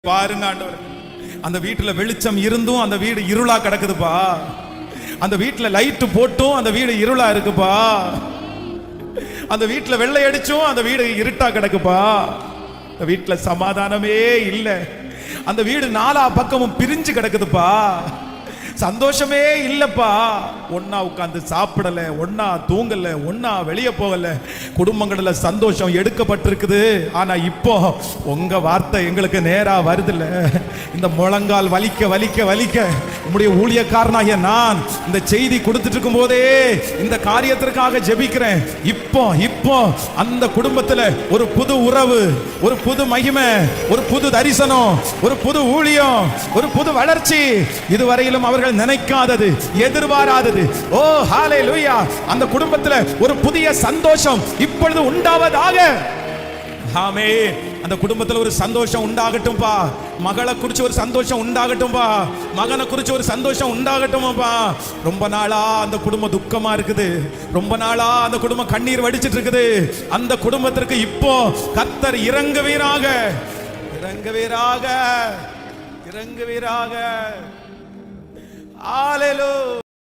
பாருங்க ஆண்டவர், அந்த வீட்டுல வெளிச்சம் இருந்தும் அந்த வீடு இருளா கிடக்குதுப்பா. அந்த வீட்டுல லைட் போட்டும் அந்த வீடு இருளா இருக்குப்பா. அந்த வீட்டுல வெள்ளை அடிச்சும் அந்த வீடு இருட்டா கிடக்குப்பா. அந்த வீட்டுல சமாதானமே இல்லை. அந்த வீடு நாலா பக்கமும் பிரிஞ்சு கிடக்குதுப்பா. சந்தோஷமே இல்லப்பா. ஒன்னா உட்கார்ந்து சாப்பிடல, ஒன்னா தூங்கல, ஒன்னா வெளியே போகல. குடும்பங்கள்ல சந்தோஷம் எடுக்கப்பட்டிருக்குது. ஆனா இப்போ உங்க வார்த்தை எங்களுக்கு நேரா வருதுல்ல. இந்த முழங்கால் வலிக்க வலிக்க வலிக்க உம்முடைய ஊழியக்காரனாகிய நான் இந்த செய்தி கொடுத்துட்டு இருக்கும் போதே இந்த காரியத்திற்காக ஜெபிக்கிறேன். இப்போ அந்த குடும்பத்துல ஒரு புது உறவு, ஒரு புது மகிமை, ஒரு புது தரிசனம், ஒரு புது ஊழியம், ஒரு புது வளர்ச்சி, இதுவரையிலும் அவர்கள் நினைக்காதது, எதிர்பாராதது. ஓ ஹalleluya! அந்த குடும்பத்துல ஒரு புதிய சந்தோஷம் இப்பொழுது உண்டாவதாக. ஆமென். அந்த குடும்பத்துல ஒரு சந்தோஷம் உண்டாகட்டும்பா. மகளை குறிச்சு ஒரு சந்தோஷம் உண்டாகட்டும்பா. மகனை குறிச்சு ஒரு சந்தோஷம் உண்டாகட்டும்பா. ரொம்ப நாளா அந்த குடும்பம் துக்கமா இருக்குது. ரொம்ப நாளா அந்த குடும்பம் கண்ணீர் வடிச்சிட்டு இருக்குது. அந்த குடும்பத்திற்கு இப்போ கர்த்தர் இறங்குவீராக, இறங்குவீராக, இறங்குவீராக. ஹalleluya!